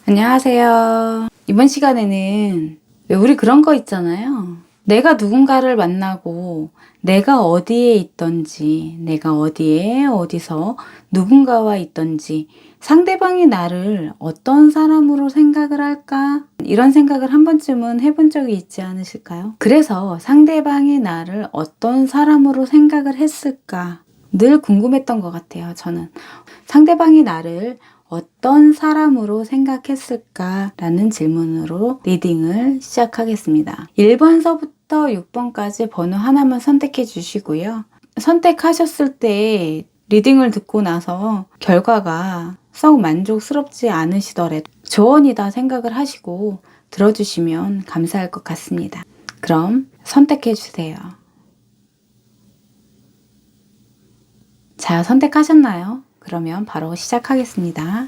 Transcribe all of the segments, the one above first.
안녕하세요. 이번 시간에는 왜 우리 그런 거 있잖아요. 내가 누군가를 만나고 내가 어디에 있던지, 내가 어디에 어디서 누군가와 있던지, 상대방이 나를 어떤 사람으로 생각을 할까? 이런 생각을 한 번쯤은 해본 적이 있지 않으실까요? 그래서 상대방이 나를 어떤 사람으로 생각을 했을까? 늘 궁금했던 것 같아요, 저는. 상대방이 나를 어떤 사람으로 생각했을까라는 질문으로 리딩을 시작하겠습니다. 1번서부터 6번까지 번호 하나만 선택해 주시고요. 선택하셨을 때 리딩을 듣고 나서 결과가 썩 만족스럽지 않으시더라도 조언이다 생각을 하시고 들어주시면 감사할 것 같습니다. 그럼 선택해 주세요. 자, 선택하셨나요? 그러면 바로 시작하겠습니다.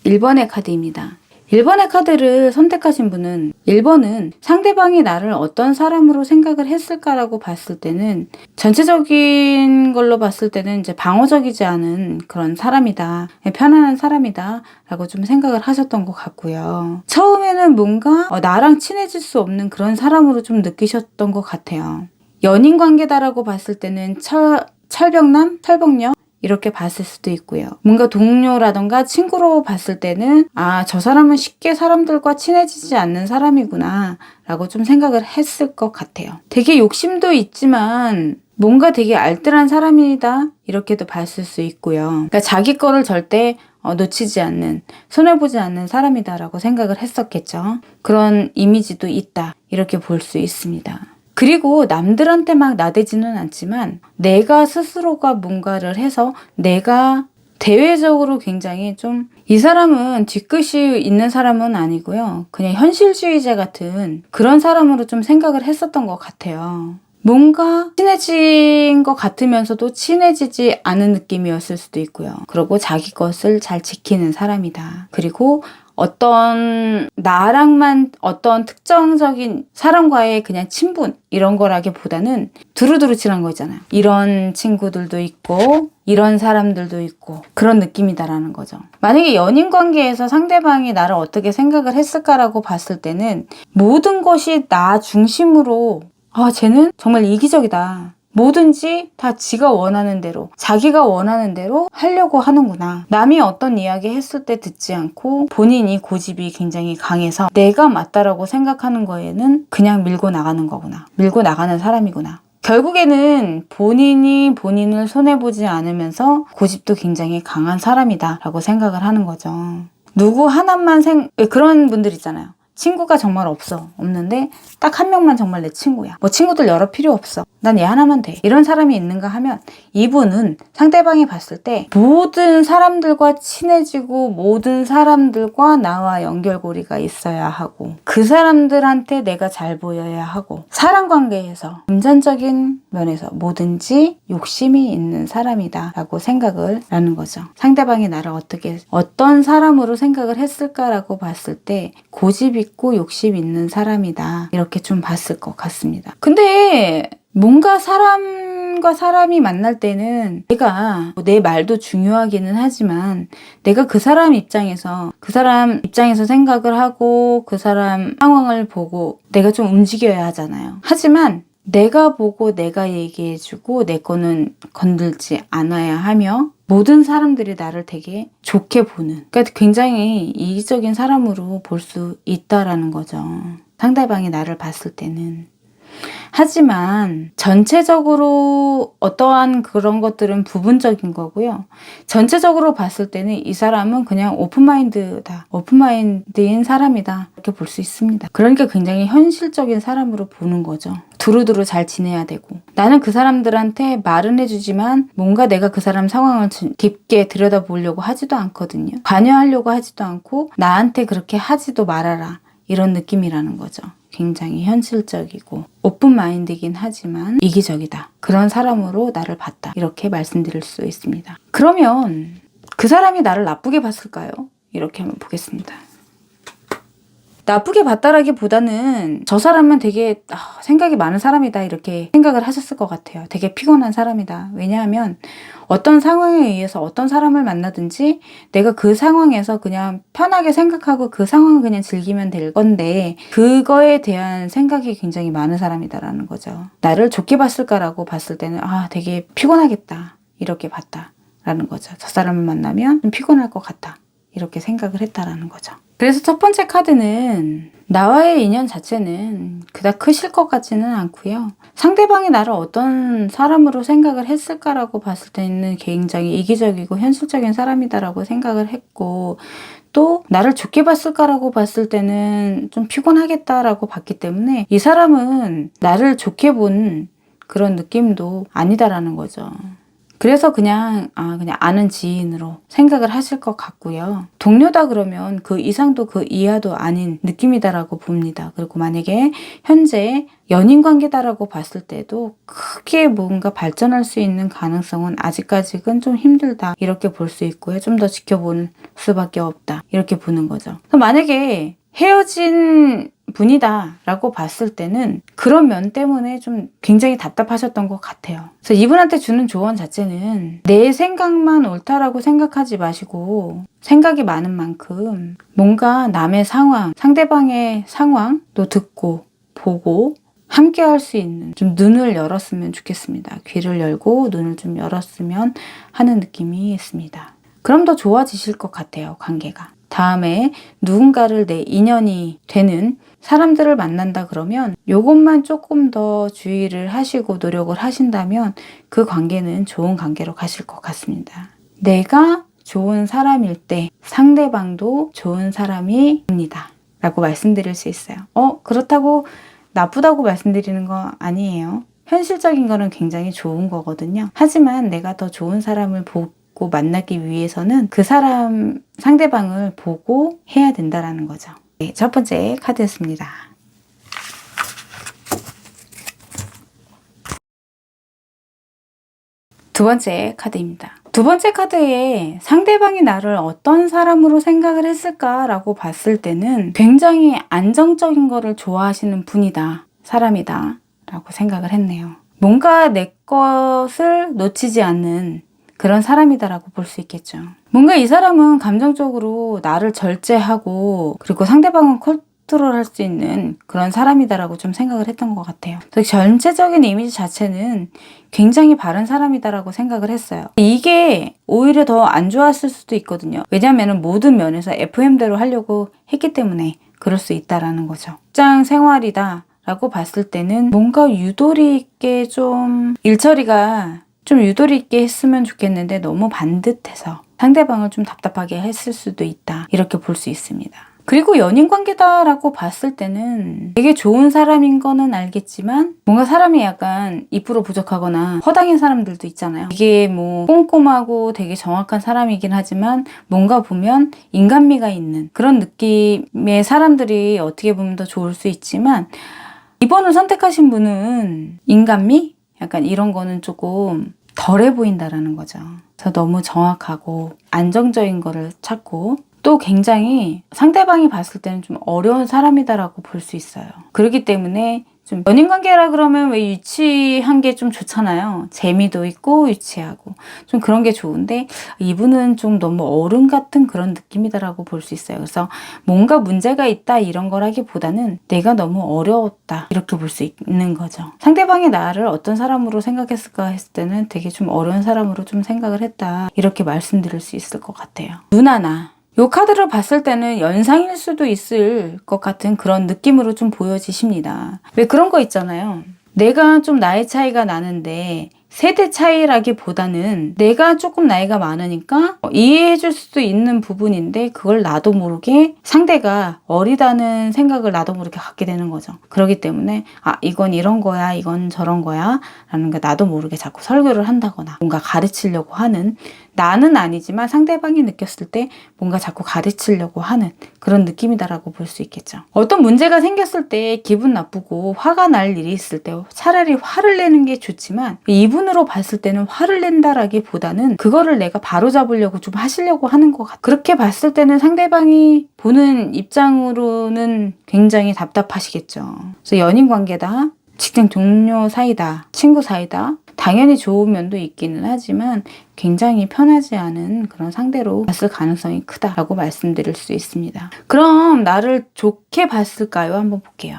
(1번의) 카드입니다. 1번의 카드를 선택하신 분은 1번은 상대방이 나를 어떤 사람으로 생각을 했을까라고 봤을 때는 전체적인 걸로 봤을 때는 이제 방어적이지 않은 그런 사람이다. 편안한 사람이다. 라고 좀 생각을 하셨던 것 같고요. 처음에는 뭔가 나랑 친해질 수 없는 그런 사람으로 좀 느끼셨던 것 같아요. 연인 관계다라고 봤을 때는 철벽남? 철벽녀? 이렇게 봤을 수도 있고요. 뭔가 동료라던가 친구로 봤을 때는 저 사람은 쉽게 사람들과 친해지지 않는 사람이구나 라고 좀 생각을 했을 것 같아요. 되게 욕심도 있지만 뭔가 되게 알뜰한 사람이다 이렇게도 봤을 수 있고요. 그러니까 자기 거를 절대 놓치지 않는, 손해보지 않는 사람이다 라고 생각을 했었겠죠. 그런 이미지도 있다 이렇게 볼 수 있습니다. 그리고 남들한테 막 나대지는 않지만 내가 스스로가 뭔가를 해서 내가 대외적으로 굉장히 좀 이 사람은 뒤끝이 있는 사람은 아니고요. 그냥 현실주의자 같은 그런 사람으로 좀 생각을 했었던 것 같아요. 뭔가 친해진 것 같으면서도 친해지지 않은 느낌이었을 수도 있고요. 그리고 자기 것을 잘 지키는 사람이다. 그리고 나랑만 어떤 특정적인 사람과의 그냥 친분 이런 거라기보다는 두루두루 친한 거 있잖아요. 이런 친구들도 있고 이런 사람들도 있고 그런 느낌이다라는 거죠. 만약에 연인 관계에서 상대방이 나를 어떻게 생각을 했을까라고 봤을 때는 모든 것이 나 중심으로 쟤는 정말 이기적이다. 뭐든지 다 지가 원하는 대로, 자기가 원하는 대로 하려고 하는구나. 남이 어떤 이야기 했을 때 듣지 않고 본인이 고집이 굉장히 강해서 내가 맞다라고 생각하는 거에는 그냥 밀고 나가는 거구나. 밀고 나가는 사람이구나. 결국에는 본인이 본인을 손해보지 않으면서 고집도 굉장히 강한 사람이다 라고 생각을 하는 거죠. 누구 하나만 그런 분들 있잖아요. 친구가 정말 없는데 딱 한 명만 정말 내 친구야. 뭐 친구들 여러 필요 없어. 난 얘 하나만 돼. 이런 사람이 있는가 하면 이분은 상대방이 봤을 때 모든 사람들과 친해지고 모든 사람들과 나와 연결고리가 있어야 하고 그 사람들한테 내가 잘 보여야 하고 사람 관계에서 금전적인 면에서 뭐든지 욕심이 있는 사람이다 라고 생각을 하는 거죠. 상대방이 나를 어떤 사람으로 생각을 했을까라고 봤을 때 고집 있고 욕심 있는 사람이다 이렇게 좀 봤을 것 같습니다. 근데 뭔가 사람과 사람이 만날 때는 내 말도 중요하기는 하지만 내가 그 사람 입장에서 생각을 하고 그 사람 상황을 보고 내가 좀 움직여야 하잖아요. 하지만 내가 보고 내가 얘기해주고 내 거는 건들지 않아야 하며 모든 사람들이 나를 되게 좋게 보는, 그러니까 굉장히 이기적인 사람으로 볼 수 있다라는 거죠. 상대방이 나를 봤을 때는. 하지만 전체적으로 어떠한 그런 것들은 부분적인 거고요. 전체적으로 봤을 때는 이 사람은 그냥 오픈마인드인 사람이다 이렇게 볼 수 있습니다. 그러니까 굉장히 현실적인 사람으로 보는 거죠. 두루두루 잘 지내야 되고 나는 그 사람들한테 말은 해주지만 뭔가 내가 그 사람 상황을 깊게 들여다보려고 하지도 않거든요. 관여하려고 하지도 않고 나한테 그렇게 하지도 말아라 이런 느낌이라는 거죠. 굉장히 현실적이고 오픈마인드이긴 하지만 이기적이다. 그런 사람으로 나를 봤다. 이렇게 말씀드릴 수 있습니다. 그러면 그 사람이 나를 나쁘게 봤을까요? 이렇게 한번 보겠습니다. 나쁘게 봤다라기보다는 저 사람은 되게 생각이 많은 사람이다 이렇게 생각을 하셨을 것 같아요. 되게 피곤한 사람이다. 왜냐하면 어떤 상황에 의해서 어떤 사람을 만나든지 내가 그 상황에서 그냥 편하게 생각하고 그 상황을 그냥 즐기면 될 건데 그거에 대한 생각이 굉장히 많은 사람이다라는 거죠. 나를 좋게 봤을까라고 봤을 때는 되게 피곤하겠다 이렇게 봤다라는 거죠. 저 사람을 만나면 좀 피곤할 것 같다 이렇게 생각을 했다라는 거죠. 그래서 첫 번째 카드는 나와의 인연 자체는 그닥 크실 것 같지는 않고요. 상대방이 나를 어떤 사람으로 생각을 했을까라고 봤을 때는 굉장히 이기적이고 현실적인 사람이다라고 생각을 했고 또 나를 좋게 봤을까라고 봤을 때는 좀 피곤하겠다라고 봤기 때문에 이 사람은 나를 좋게 본 그런 느낌도 아니다라는 거죠. 그래서 그냥 아는 지인으로 생각을 하실 것 같고요. 동료다 그러면 그 이상도 그 이하도 아닌 느낌이다라고 봅니다. 그리고 만약에 현재 연인 관계다라고 봤을 때도 크게 뭔가 발전할 수 있는 가능성은 아직까지는 좀 힘들다 이렇게 볼 수 있고요. 좀 더 지켜볼 수밖에 없다 이렇게 보는 거죠. 만약에 헤어진 분이다 라고 봤을 때는 그런 면 때문에 좀 굉장히 답답하셨던 것 같아요. 그래서 이분한테 주는 조언 자체는 내 생각만 옳다라고 생각하지 마시고 생각이 많은 만큼 뭔가 남의 상황, 상대방의 상황도 듣고 보고 함께 할 수 있는 좀 눈을 열었으면 좋겠습니다. 귀를 열고 눈을 좀 열었으면 하는 느낌이 있습니다. 그럼 더 좋아지실 것 같아요, 관계가. 다음에 누군가를 내 인연이 되는 사람들을 만난다 그러면 요것만 조금 더 주의를 하시고 노력을 하신다면 그 관계는 좋은 관계로 가실 것 같습니다. 내가 좋은 사람일 때 상대방도 좋은 사람입니다 라고 말씀드릴 수 있어요. 그렇다고 나쁘다고 말씀드리는 거 아니에요. 현실적인 거는 굉장히 좋은 거거든요. 하지만 내가 더 좋은 사람을 보고 만나기 위해서는 그 사람 상대방을 보고 해야 된다라는 거죠. 네, 첫 번째 카드였습니다. 두 번째 카드입니다. 두 번째 카드에 상대방이 나를 어떤 사람으로 생각을 했을까라고 봤을 때는 굉장히 안정적인 거를 좋아하시는 분이다, 사람이다 라고 생각을 했네요. 뭔가 내 것을 놓치지 않는 그런 사람이다라고 볼 수 있겠죠. 뭔가 이 사람은 감정적으로 나를 절제하고 그리고 상대방은 컨트롤할 수 있는 그런 사람이다라고 좀 생각을 했던 것 같아요. 전체적인 이미지 자체는 굉장히 바른 사람이다라고 생각을 했어요. 이게 오히려 더 안 좋았을 수도 있거든요. 왜냐하면 모든 면에서 FM대로 하려고 했기 때문에 그럴 수 있다라는 거죠. 직장 생활이다 라고 봤을 때는 뭔가 유도리 있게 좀 일처리가 좀 유도리 있게 했으면 좋겠는데 너무 반듯해서 상대방을 좀 답답하게 했을 수도 있다 이렇게 볼 수 있습니다. 그리고 연인 관계다라고 봤을 때는 되게 좋은 사람인 거는 알겠지만 뭔가 사람이 약간 2% 부족하거나 허당인 사람들도 있잖아요. 이게 뭐 꼼꼼하고 되게 정확한 사람이긴 하지만 뭔가 보면 인간미가 있는 그런 느낌의 사람들이 어떻게 보면 더 좋을 수 있지만 이번을 선택하신 분은 인간미? 약간 이런 거는 조금 덜해 보인다라는 거죠. 그래서 너무 정확하고 안정적인 거를 찾고 또 굉장히 상대방이 봤을 때는 좀 어려운 사람이다라고 볼 수 있어요. 그렇기 때문에 좀 연인관계라 그러면 왜 유치한 게 좀 좋잖아요. 재미도 있고 유치하고 좀 그런 게 좋은데 이분은 좀 너무 어른 같은 그런 느낌이다라고 볼 수 있어요. 그래서 뭔가 문제가 있다 이런 거라기보다는 내가 너무 어려웠다 이렇게 볼 수 있는 거죠. 상대방이 나를 어떤 사람으로 생각했을까 했을 때는 되게 좀 어려운 사람으로 좀 생각을 했다 이렇게 말씀드릴 수 있을 것 같아요. 누나나 이 카드를 봤을 때는 연상일 수도 있을 것 같은 그런 느낌으로 좀 보여지십니다. 왜 그런 거 있잖아요. 내가 좀 나이 차이가 나는데 세대 차이라기보다는 내가 조금 나이가 많으니까 이해해 줄 수도 있는 부분인데 그걸 나도 모르게 상대가 어리다는 생각을 나도 모르게 갖게 되는 거죠. 그렇기 때문에 이건 이런 거야 이건 저런 거야 라는 거 나도 모르게 자꾸 설교를 한다거나 뭔가 가르치려고 하는 나는 아니지만 상대방이 느꼈을 때 뭔가 자꾸 가르치려고 하는 그런 느낌이다라고 볼 수 있겠죠. 어떤 문제가 생겼을 때 기분 나쁘고 화가 날 일이 있을 때 차라리 화를 내는 게 좋지만 이분으로 봤을 때는 화를 낸다라기보다는 그거를 내가 바로잡으려고 좀 하시려고 하는 것 같아요. 그렇게 봤을 때는 상대방이 보는 입장으로는 굉장히 답답하시겠죠. 그래서 연인 관계다, 직장 동료 사이다, 친구 사이다, 당연히 좋은 면도 있기는 하지만 굉장히 편하지 않은 그런 상대로 봤을 가능성이 크다라고 말씀드릴 수 있습니다. 그럼 나를 좋게 봤을까요? 한번 볼게요.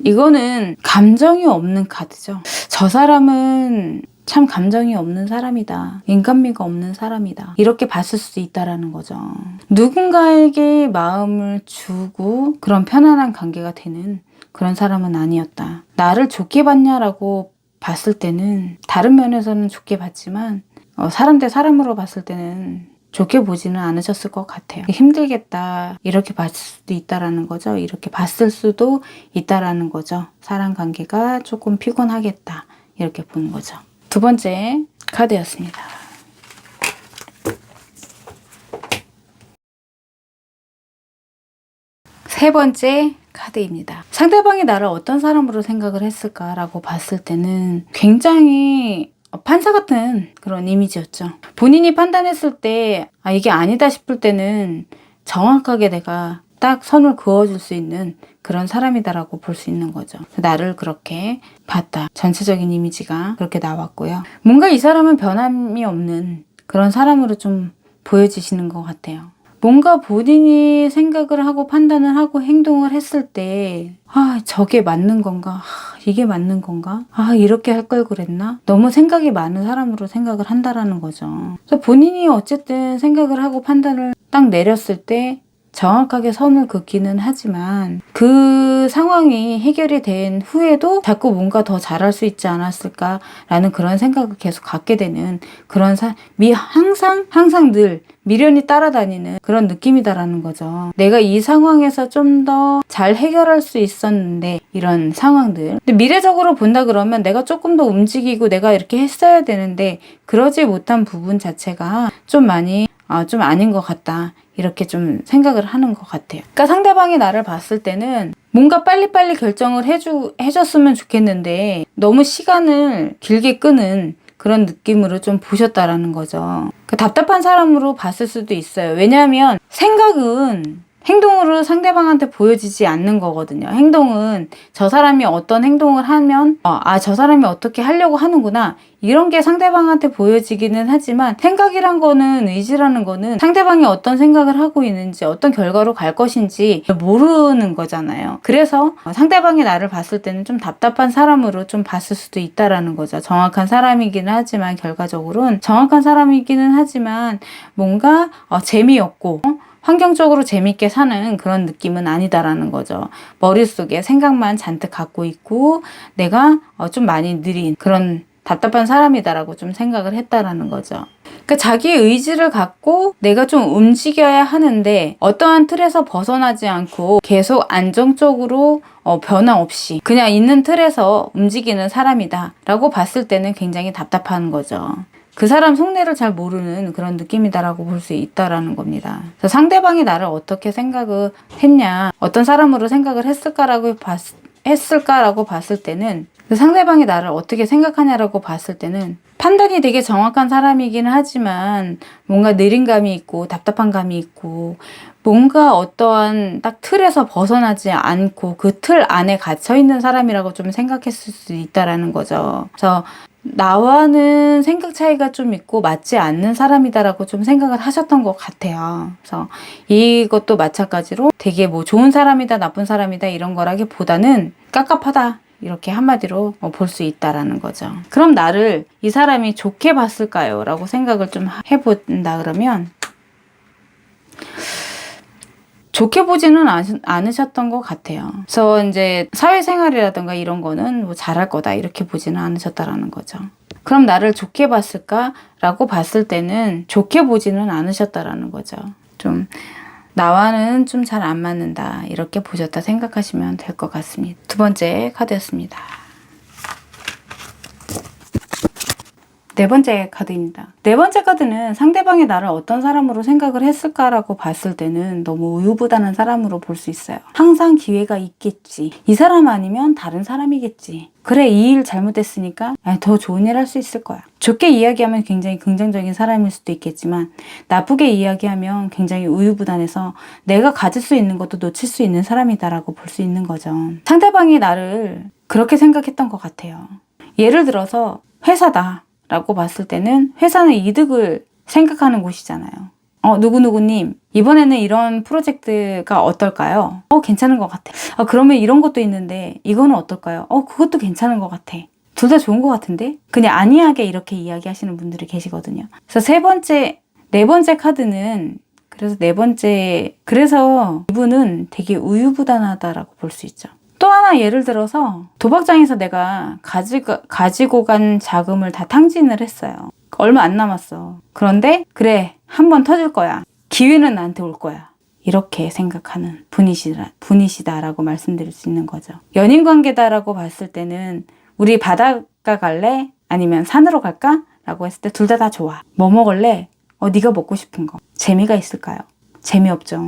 이거는 감정이 없는 카드죠. 저 사람은 참 감정이 없는 사람이다. 인간미가 없는 사람이다. 이렇게 봤을 수도 있다라는 거죠. 누군가에게 마음을 주고 그런 편안한 관계가 되는 그런 사람은 아니었다. 나를 좋게 봤냐라고 봤을 때는 다른 면에서는 좋게 봤지만 사람 대 사람으로 봤을 때는 좋게 보지는 않으셨을 것 같아요. 힘들겠다 이렇게 봤을 수도 있다라는 거죠. 이렇게 봤을 수도 있다라는 거죠. 사람 관계가 조금 피곤하겠다 이렇게 보는 거죠. 두 번째 카드였습니다. 세 번째 카드입니다. 상대방이 나를 어떤 사람으로 생각을 했을까라고 봤을 때는 굉장히 판사 같은 그런 이미지였죠. 본인이 판단했을 때 이게 아니다 싶을 때는 정확하게 내가 딱 선을 그어줄 수 있는 그런 사람이다라고 볼 수 있는 거죠. 나를 그렇게 봤다. 전체적인 이미지가 그렇게 나왔고요. 뭔가 이 사람은 변함이 없는 그런 사람으로 좀 보여지시는 것 같아요. 뭔가 본인이 생각을 하고 판단을 하고 행동을 했을 때 저게 맞는 건가? 이게 맞는 건가? 이렇게 할 걸 그랬나? 너무 생각이 많은 사람으로 생각을 한다라는 거죠. 그래서 본인이 어쨌든 생각을 하고 판단을 딱 내렸을 때 정확하게 선을 긋기는 하지만 그 상황이 해결이 된 후에도 자꾸 뭔가 더 잘할 수 있지 않았을까라는 그런 생각을 계속 갖게 되는 그런 항상 늘 미련이 따라다니는 그런 느낌이다라는 거죠. 내가 이 상황에서 좀 더 잘 해결할 수 있었는데 이런 상황들. 근데 미래적으로 본다 그러면 내가 조금 더 움직이고 내가 이렇게 했어야 되는데 그러지 못한 부분 자체가 좀 많이 좀 아닌 것 같다. 이렇게 좀 생각을 하는 것 같아요. 그러니까 상대방이 나를 봤을 때는 뭔가 빨리빨리 결정을 해줬으면 좋겠는데 너무 시간을 길게 끄는 그런 느낌으로 좀 보셨다라는 거죠. 그러니까 답답한 사람으로 봤을 수도 있어요. 왜냐하면 생각은 행동으로 상대방한테 보여지지 않는 거거든요. 행동은 저 사람이 어떤 행동을 하면 저 사람이 어떻게 하려고 하는구나 이런 게 상대방한테 보여지기는 하지만 생각이란 거는 의지라는 거는 상대방이 어떤 생각을 하고 있는지 어떤 결과로 갈 것인지 모르는 거잖아요. 그래서 상대방이 나를 봤을 때는 좀 답답한 사람으로 좀 봤을 수도 있다라는 거죠. 정확한 사람이기는 하지만 결과적으로는 정확한 사람이기는 하지만 뭔가 재미없고 환경적으로 재밌게 사는 그런 느낌은 아니다라는 거죠. 머릿속에 생각만 잔뜩 갖고 있고 내가 좀 많이 느린 그런 답답한 사람이다라고 좀 생각을 했다라는 거죠. 그러니까 자기의 의지를 갖고 내가 좀 움직여야 하는데 어떠한 틀에서 벗어나지 않고 계속 안정적으로 변화 없이 그냥 있는 틀에서 움직이는 사람이다 라고 봤을 때는 굉장히 답답한 거죠. 그 사람 속내를 잘 모르는 그런 느낌이다라고 볼 수 있다라는 겁니다. 그래서 상대방이 나를 어떻게 생각을 했냐, 어떤 사람으로 생각을 했을까라고 봤을 때는 그 상대방이 나를 어떻게 생각하냐라고 봤을 때는 판단이 되게 정확한 사람이기는 하지만 뭔가 느린 감이 있고 답답한 감이 있고 뭔가 어떠한 딱 틀에서 벗어나지 않고 그 틀 안에 갇혀 있는 사람이라고 좀 생각했을 수 있다라는 거죠. 그래서 나와는 생각 차이가 좀 있고 맞지 않는 사람이다라고 좀 생각을 하셨던 것 같아요. 그래서 이것도 마찬가지로 되게 뭐 좋은 사람이다 나쁜 사람이다 이런 거라기보다는 깝깝하다 이렇게 한마디로 볼 수 있다라는 거죠. 그럼 나를 이 사람이 좋게 봤을까요? 라고 생각을 좀 해본다 그러면 좋게 보지는 않으셨던 것 같아요. 그래서 이제 사회생활이라든가 이런 거는 뭐 잘할 거다 이렇게 보지는 않으셨다라는 거죠. 그럼 나를 좋게 봤을까라고 봤을 때는 좋게 보지는 않으셨다라는 거죠. 좀 나와는 좀 잘 안 맞는다 이렇게 보셨다 생각하시면 될 것 같습니다. 두 번째 카드였습니다. 네 번째 카드입니다. 네 번째 카드는 상대방이 나를 어떤 사람으로 생각을 했을까라고 봤을 때는 너무 우유부단한 사람으로 볼 수 있어요. 항상 기회가 있겠지. 이 사람 아니면 다른 사람이겠지. 그래, 이 일 잘못됐으니까 더 좋은 일 할 수 있을 거야. 좋게 이야기하면 굉장히 긍정적인 사람일 수도 있겠지만 나쁘게 이야기하면 굉장히 우유부단해서 내가 가질 수 있는 것도 놓칠 수 있는 사람이다라고 볼 수 있는 거죠. 상대방이 나를 그렇게 생각했던 것 같아요. 예를 들어서 회사다 라고 봤을 때는 회사는 이득을 생각하는 곳이잖아요. 누구누구님, 이번에는 이런 프로젝트가 어떨까요? 괜찮은 것 같아. 그러면 이런 것도 있는데 이거는 어떨까요? 그것도 괜찮은 것 같아. 둘 다 좋은 것 같은데? 그냥 안이하게 이렇게 이야기하시는 분들이 계시거든요. 그래서 네 번째 카드는 그래서 이분은 되게 우유부단하다라고 볼 수 있죠. 또 하나 예를 들어서 도박장에서 내가 가지고 간 자금을 다 탕진을 했어요. 얼마 안 남았어. 그런데 그래, 한번 터질 거야. 기회는 나한테 올 거야. 이렇게 생각하는 분이시다라고 말씀드릴 수 있는 거죠. 연인 관계다라고 봤을 때는 우리 바닷가 갈래? 아니면 산으로 갈까? 라고 했을 때 둘 다 좋아. 뭐 먹을래? 네가 먹고 싶은 거. 재미가 있을까요? 재미없죠.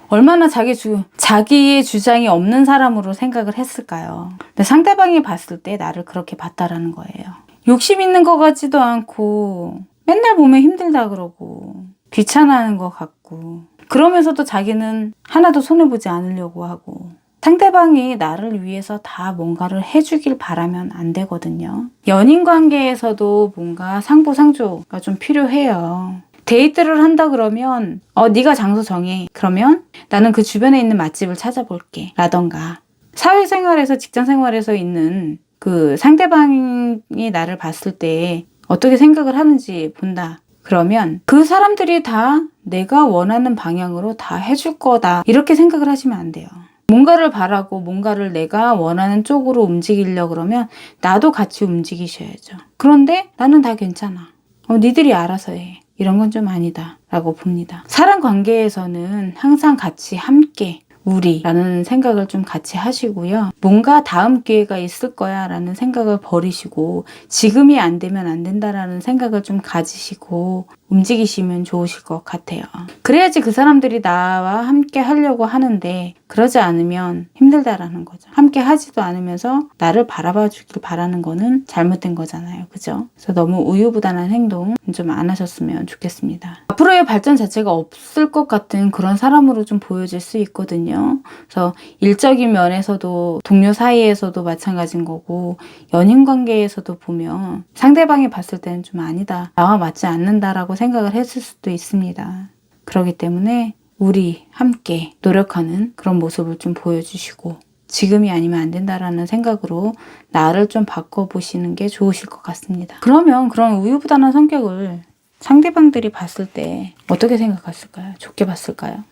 얼마나 자기의 주장이 없는 사람으로 생각을 했을까요? 근데 상대방이 봤을 때 나를 그렇게 봤다라는 거예요. 욕심 있는 것 같지도 않고 맨날 보면 힘들다 그러고 귀찮아하는 것 같고 그러면서도 자기는 하나도 손해보지 않으려고 하고 상대방이 나를 위해서 다 뭔가를 해주길 바라면 안 되거든요. 연인 관계에서도 뭔가 상부상조가 좀 필요해요. 데이트를 한다 그러면 네가 장소 정해. 그러면 나는 그 주변에 있는 맛집을 찾아볼게. 라던가 사회생활에서 직장생활에서 있는 그 상대방이 나를 봤을 때 어떻게 생각을 하는지 본다. 그러면 그 사람들이 다 내가 원하는 방향으로 다 해줄 거다. 이렇게 생각을 하시면 안 돼요. 뭔가를 바라고 뭔가를 내가 원하는 쪽으로 움직이려고 그러면 나도 같이 움직이셔야죠. 그런데 나는 다 괜찮아. 니들이 알아서 해. 이런 건 좀 아니다 라고 봅니다. 사람 관계에서는 항상 같이 함께 우리라는 생각을 좀 같이 하시고요. 뭔가 다음 기회가 있을 거야 라는 생각을 버리시고 지금이 안 되면 안 된다라는 생각을 좀 가지시고 움직이시면 좋으실 것 같아요. 그래야지 그 사람들이 나와 함께 하려고 하는데 그러지 않으면 힘들다라는 거죠. 함께 하지도 않으면서 나를 바라봐 주길 바라는 거는 잘못된 거잖아요. 그죠? 그래서 너무 우유부단한 행동 좀 안 하셨으면 좋겠습니다. 앞으로의 발전 자체가 없을 것 같은 그런 사람으로 좀 보여질 수 있거든요. 그래서 일적인 면에서도 동료 사이에서도 마찬가지인 거고 연인 관계에서도 보면 상대방이 봤을 때는 좀 아니다. 나와 맞지 않는다라고 생각을 했을 수도 있습니다. 그렇기 때문에 우리 함께 노력하는 그런 모습을 좀 보여주시고 지금이 아니면 안 된다라는 생각으로 나를 좀 바꿔보시는 게 좋으실 것 같습니다. 그러면 그런 우유부단한 성격을 상대방들이 봤을 때 어떻게 생각했을까요? 좋게 봤을까요?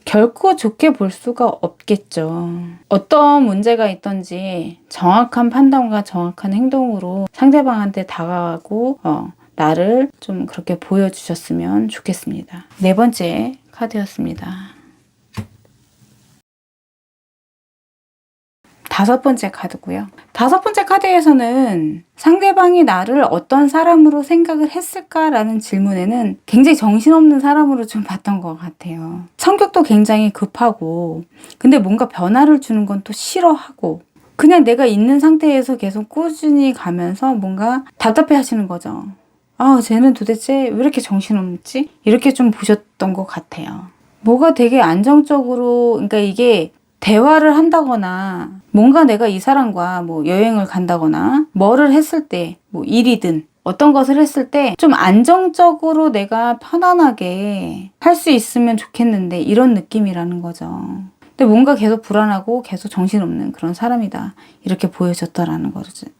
결코 좋게 볼 수가 없겠죠. 어떤 문제가 있던지 정확한 판단과 정확한 행동으로 상대방한테 다가가고 나를 좀 그렇게 보여주셨으면 좋겠습니다. 네 번째 카드였습니다. 다섯 번째 카드고요. 다섯 번째 카드에서는 상대방이 나를 어떤 사람으로 생각을 했을까라는 질문에는 굉장히 정신없는 사람으로 좀 봤던 것 같아요. 성격도 굉장히 급하고 근데 뭔가 변화를 주는 건 또 싫어하고 그냥 내가 있는 상태에서 계속 꾸준히 가면서 뭔가 답답해 하시는 거죠. 쟤는 도대체 왜 이렇게 정신없지? 이렇게 좀 보셨던 것 같아요. 뭐가 되게 안정적으로 그러니까 이게 대화를 한다거나 뭔가 내가 이 사람과 뭐 여행을 간다거나 뭐를 했을 때 뭐 일이든 어떤 것을 했을 때 좀 안정적으로 내가 편안하게 할 수 있으면 좋겠는데 이런 느낌이라는 거죠. 근데 뭔가 계속 불안하고 계속 정신없는 그런 사람이다. 이렇게 보여졌다라는 거죠.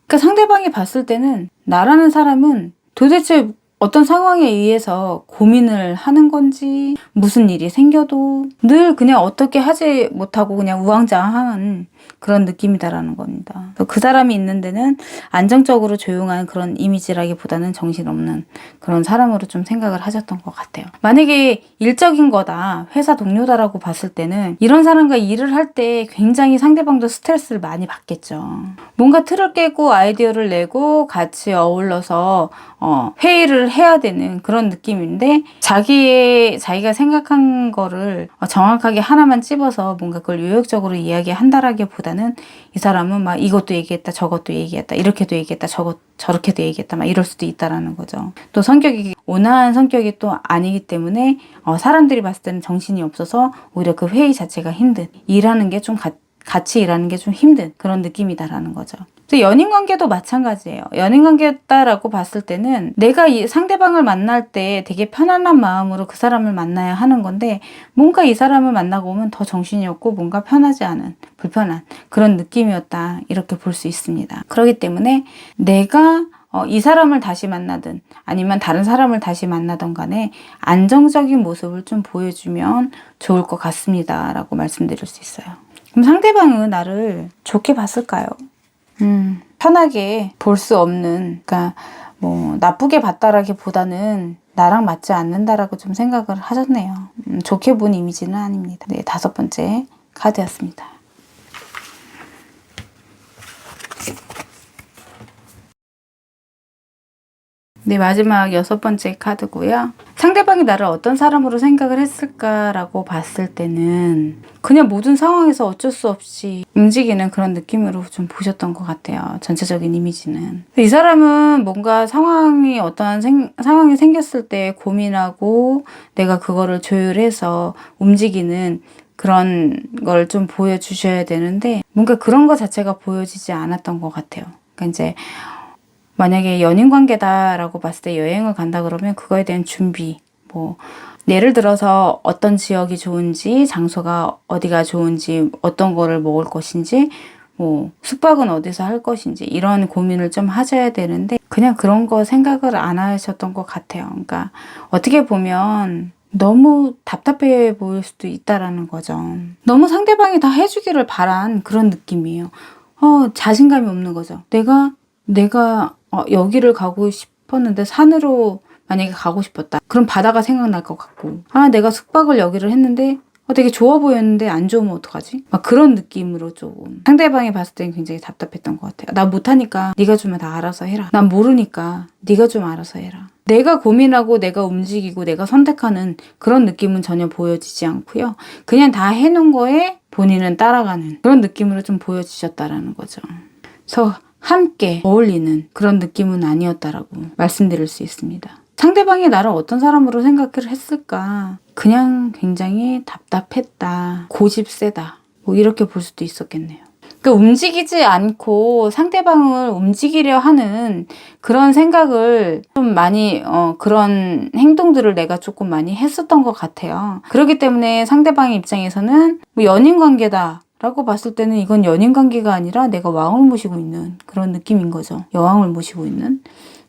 그러니까 상대방이 봤을 때는 나라는 사람은 도대체 어떤 상황에 의해서 고민을 하는 건지, 무슨 일이 생겨도 늘 그냥 어떻게 하지 못하고 그냥 우왕좌왕한 그런 느낌이다라는 겁니다. 그 사람이 있는 데는 안정적으로 조용한 그런 이미지라기보다는 정신없는 그런 사람으로 좀 생각을 하셨던 것 같아요. 만약에 일적인 거다, 회사 동료다라고 봤을 때는 이런 사람과 일을 할 때 굉장히 상대방도 스트레스를 많이 받겠죠. 뭔가 틀을 깨고 아이디어를 내고 같이 어울러서 회의를 해야 되는 그런 느낌인데, 자기가 생각한 거를 정확하게 하나만 찝어서 뭔가 그걸 요약적으로 이야기한다라기보다는 이 사람은 막 이것도 얘기했다, 저것도 얘기했다, 이렇게도 얘기했다, 저렇게도 얘기했다, 막 이럴 수도 있다라는 거죠. 또 성격이 온화한 성격이 또 아니기 때문에 사람들이 봤을 때는 정신이 없어서 오히려 그 회의 자체가 힘든, 일하는 게 좀 같이 일하는 게 좀 힘든 그런 느낌이다라는 거죠. 연인 관계도 마찬가지예요. 연인 관계다라고 봤을 때는 내가 이 상대방을 만날 때 되게 편안한 마음으로 그 사람을 만나야 하는 건데, 뭔가 이 사람을 만나고 오면 더 정신이 없고 뭔가 편하지 않은, 불편한 그런 느낌이었다, 이렇게 볼 수 있습니다. 그렇기 때문에 내가 이 사람을 다시 만나든 아니면 다른 사람을 다시 만나든 간에 안정적인 모습을 좀 보여주면 좋을 것 같습니다 라고 말씀드릴 수 있어요. 그럼 상대방은 나를 좋게 봤을까요? 편하게 볼 수 없는, 그러니까 뭐 나쁘게 봤다라기보다는 나랑 맞지 않는다라고 좀 생각을 하셨네요. 좋게 본 이미지는 아닙니다. 네, 5번째 카드였습니다. 네, 마지막 6번째 카드고요. 상대방이 나를 어떤 사람으로 생각을 했을까라고 봤을 때는 그냥 모든 상황에서 어쩔 수 없이 움직이는 그런 느낌으로 좀 보셨던 것 같아요. 전체적인 이미지는. 이 사람은 뭔가 어떠한 상황이 생겼을 때 고민하고 내가 그거를 조율해서 움직이는 그런 걸 좀 보여주셔야 되는데, 뭔가 그런 거 자체가 보여지지 않았던 것 같아요. 그러니까 이제 만약에 연인 관계다라고 봤을 때 여행을 간다 그러면 그거에 대한 준비, 뭐 예를 들어서 어떤 지역이 좋은지, 장소가 어디가 좋은지, 어떤 거를 먹을 것인지, 뭐 숙박은 어디서 할 것인지, 이런 고민을 좀 하셔야 되는데 그냥 그런 거 생각을 안 하셨던 것 같아요. 그러니까 어떻게 보면 너무 답답해 보일 수도 있다라는 거죠. 너무 상대방이 다 해주기를 바란 그런 느낌이에요. 자신감이 없는 거죠. 내가 여기를 가고 싶었는데 산으로 만약에 가고 싶었다. 그럼 바다가 생각날 것 같고, 내가 숙박을 여기를 했는데 되게 좋아 보였는데 안 좋으면 어떡하지? 막 그런 느낌으로 조금 상대방이 봤을 때는 굉장히 답답했던 것 같아요. 나 못하니까 네가 좀 다 알아서 해라. 난 모르니까 네가 좀 알아서 해라. 내가 고민하고 내가 움직이고 내가 선택하는 그런 느낌은 전혀 보여지지 않고요. 그냥 다 해놓은 거에 본인은 따라가는 그런 느낌으로 좀 보여지셨다라는 거죠. 그래서 함께 어울리는 그런 느낌은 아니었다라고 말씀드릴 수 있습니다. 상대방이 나를 어떤 사람으로 생각을 했을까? 그냥 굉장히 답답했다, 고집 세다, 뭐 이렇게 볼 수도 있었겠네요. 그러니까 움직이지 않고 상대방을 움직이려 하는 그런 생각을 좀 많이 그런 행동들을 내가 조금 많이 했었던 것 같아요. 그렇기 때문에 상대방의 입장에서는 뭐 연인 관계다 라고 봤을 때는 이건 연인 관계가 아니라 내가 왕을 모시고 있는 그런 느낌인 거죠. 여왕을 모시고 있는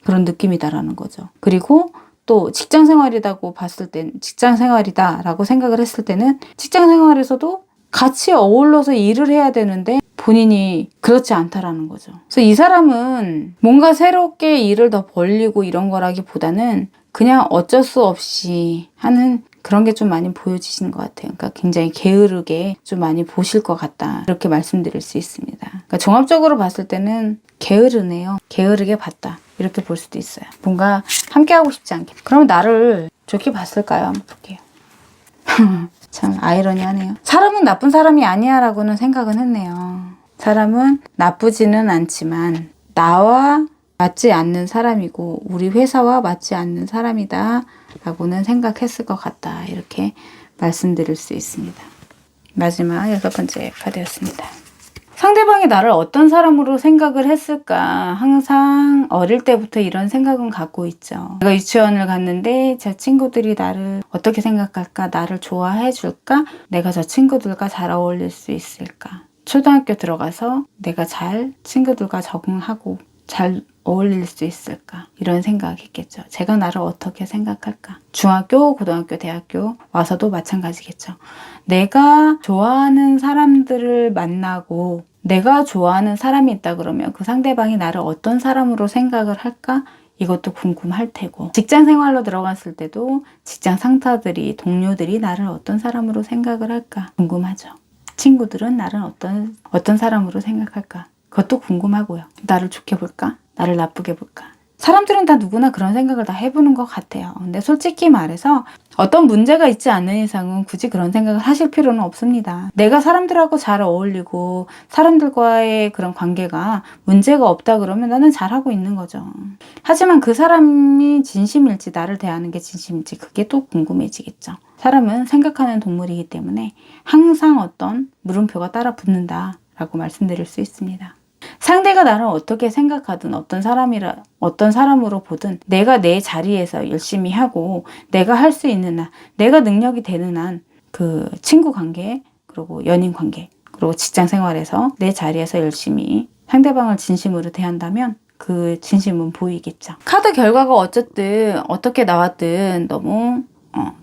그런 느낌이다라는 거죠. 그리고 또 직장 생활이라고 봤을 땐, 직장 생활이다라고 생각을 했을 때는 직장 생활에서도 같이 어울러서 일을 해야 되는데 본인이 그렇지 않다라는 거죠. 그래서 이 사람은 뭔가 새롭게 일을 더 벌리고 이런 거라기보다는 그냥 어쩔 수 없이 하는 그런 게 좀 많이 보여지시는 것 같아요. 그러니까 굉장히 게으르게 좀 많이 보실 것 같다, 이렇게 말씀드릴 수 있습니다. 그러니까 종합적으로 봤을 때는 게으르네요. 게으르게 봤다, 이렇게 볼 수도 있어요. 뭔가 함께하고 싶지 않게. 그러면 나를 좋게 봤을까요? 한번 볼게요. 참 아이러니하네요. 사람은 나쁜 사람이 아니야 라고는 생각은 했네요. 사람은 나쁘지는 않지만 나와 맞지 않는 사람이고 우리 회사와 맞지 않는 사람이다 라고는 생각했을 것 같다, 이렇게 말씀드릴 수 있습니다. 마지막 6번째 카드였습니다. 상대방이 나를 어떤 사람으로 생각을 했을까? 항상 어릴 때부터 이런 생각은 갖고 있죠. 내가 유치원을 갔는데 제 친구들이 나를 어떻게 생각할까? 나를 좋아해 줄까? 내가 저 친구들과 잘 어울릴 수 있을까? 초등학교 들어가서 내가 잘 친구들과 적응하고 잘 어울릴 수 있을까? 이런 생각했겠죠. 제가 나를 어떻게 생각할까? 중학교, 고등학교, 대학교 와서도 마찬가지겠죠. 내가 좋아하는 사람들을 만나고 내가 좋아하는 사람이 있다 그러면 그 상대방이 나를 어떤 사람으로 생각을 할까? 이것도 궁금할 테고, 직장 생활로 들어갔을 때도 직장 상사들이, 동료들이 나를 어떤 사람으로 생각을 할까? 궁금하죠. 친구들은 나를 어떤 사람으로 생각할까? 그것도 궁금하고요. 나를 좋게 볼까? 나를 나쁘게 볼까? 사람들은 다 누구나 그런 생각을 다 해보는 것 같아요. 근데 솔직히 말해서 어떤 문제가 있지 않는 이상은 굳이 그런 생각을 하실 필요는 없습니다. 내가 사람들하고 잘 어울리고 사람들과의 그런 관계가 문제가 없다 그러면 나는 잘하고 있는 거죠. 하지만 그 사람이 진심일지, 나를 대하는 게 진심일지, 그게 또 궁금해지겠죠. 사람은 생각하는 동물이기 때문에 항상 어떤 물음표가 따라 붙는다라고 말씀드릴 수 있습니다. 상대가 나를 어떻게 생각하든 어떤 사람으로 보든 내가 내 자리에서 열심히 하고 내가 할 수 있는 한, 내가 능력이 되는 한 그 친구 관계, 그리고 연인 관계, 그리고 직장 생활에서 내 자리에서 열심히 상대방을 진심으로 대한다면 그 진심은 보이겠죠. 카드 결과가 어쨌든 어떻게 나왔든 너무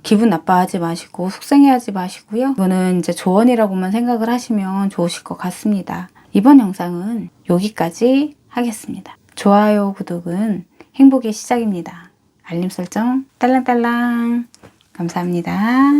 기분 나빠하지 마시고 속상해하지 마시고요. 이거는 이제 조언이라고만 생각을 하시면 좋으실 것 같습니다. 이번 영상은 여기까지 하겠습니다. 좋아요, 구독은 행복의 시작입니다. 알림 설정 딸랑딸랑 감사합니다.